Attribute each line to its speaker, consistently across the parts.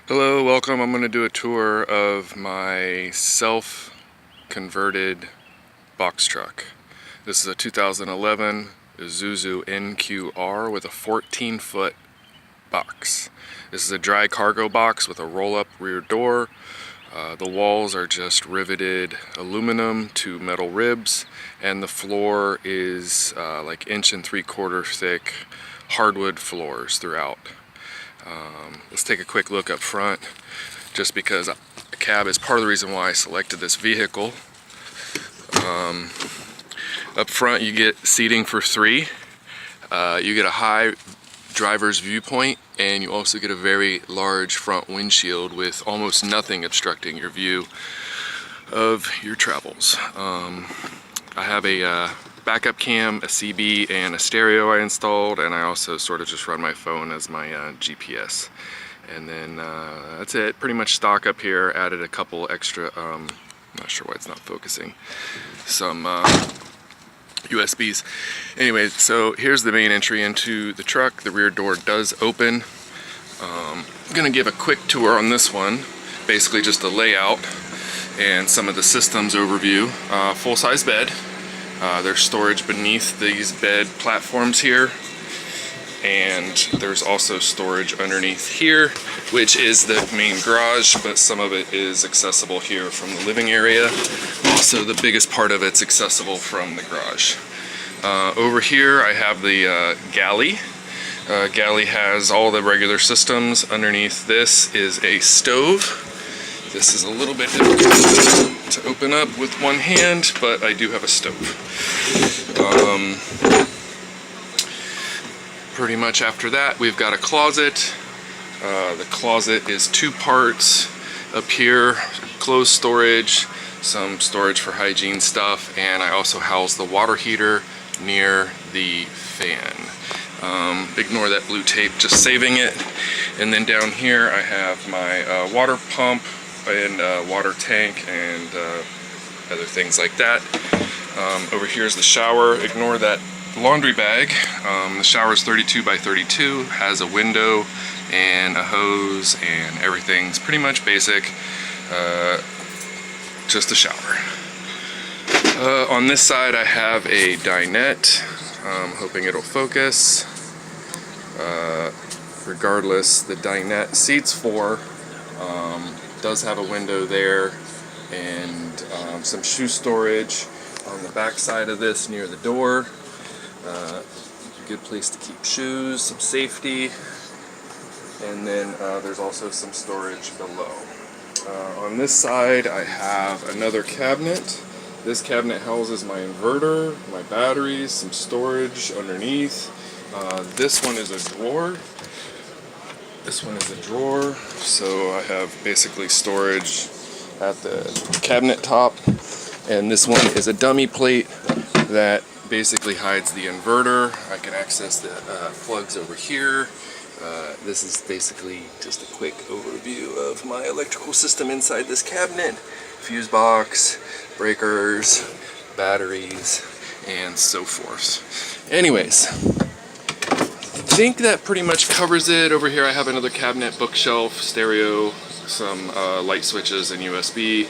Speaker 1: Hello, welcome. I'm going to do a tour of my self-converted box truck. This is a 2011 Isuzu NQR with a 14-foot box. This is a dry cargo box with a roll-up rear door. The walls are just riveted aluminum to metal ribs, and the floor is like 1.75 inch thick hardwood floors throughout. Let's take a quick look up front, just because a cab is part of the reason why I selected this vehicle. Up front you get seating for 3. You get a high driver's viewpoint, and you also get a very large front windshield with almost nothing obstructing your view of your travels. I have a backup cam, a CB, and a stereo I installed, and I also sort of just run my phone as my GPS. And then that's it, pretty much stock up here. Added a couple extra, not sure why it's not focusing, some USBs. Anyway, so here's the main entry into the truck. The rear door does open. I'm gonna give a quick tour on this one, basically just the layout and some of the systems overview. Full-size bed. There's storage beneath these bed platforms here, and there's also storage underneath here, which is the main garage, but some of it is accessible here from the living area. Also, the biggest part of it's accessible from the garage. Over here I have the galley. Galley has all the regular systems. Underneath this is a stove. This is a little bit difficult to open up with one hand, but I do have a stove. Pretty much after that, we've got a closet. The closet is 2 parts. Up here, clothes storage, some storage for hygiene stuff, and I also house the water heater near the fan. Ignore that blue tape, just saving it. And then down here I have my water pump and water tank and other things like that. Over here is the shower. Ignore that laundry bag. The shower is 32 by 32, has a window and a hose, and everything's pretty much basic, just a shower. On this side I have a dinette. Hoping it'll focus. Regardless, the dinette seats 4. Does have a window there, and some shoe storage on the back side of this near the door. Good place to keep shoes, some safety, and then there's also some storage below. On this side I have another cabinet. This cabinet houses my inverter, my batteries, some storage underneath. This one is a drawer. This one is a drawer, so I have basically storage at the cabinet top. And this one is a dummy plate that basically hides the inverter. I can access the plugs over here. This is basically just a quick overview of my electrical system inside this cabinet. Fuse box, breakers, batteries, and so forth. Anyways, I think that pretty much covers it. Over here I have another cabinet, bookshelf, stereo, some light switches and USB.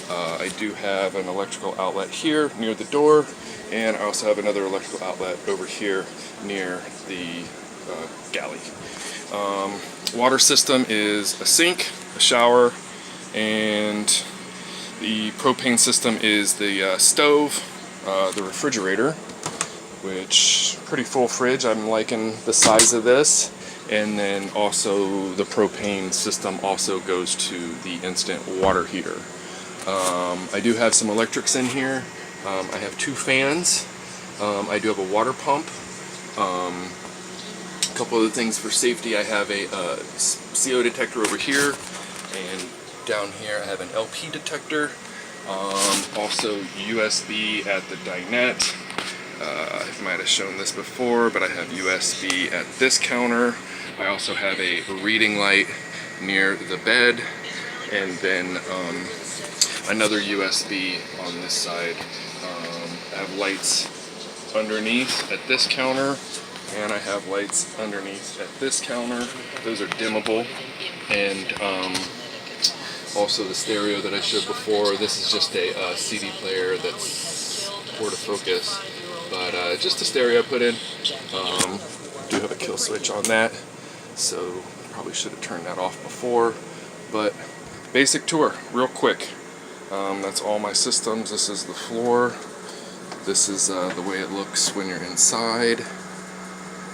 Speaker 1: I do have an electrical outlet here near the door, and I also have another electrical outlet over here near the galley. Water system is a sink, a shower, and the propane system is the stove, the refrigerator, which pretty full fridge. I'm liking the size of this. And then also the propane system also goes to the instant water heater. I do have some electrics in here. I have 2 fans. I do have a water pump. A couple other things for safety. I have a CO detector over here, and down here I have an LP detector. Also USB at the dinette. I might have shown this before, but I have USB at this counter. I also have a reading light near the bed, and then another USB on this side. I have lights underneath at this counter, and I have lights underneath at this counter. Those are dimmable. and also the stereo that I showed before. This is just a CD player that's Port of Focus, but just a stereo I put in. Do have a kill switch on that, so probably should have turned that off before, but basic tour real quick. That's all my systems. This is the floor. This is the way it looks when you're inside,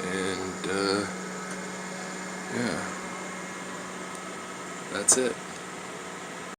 Speaker 1: and yeah, that's it.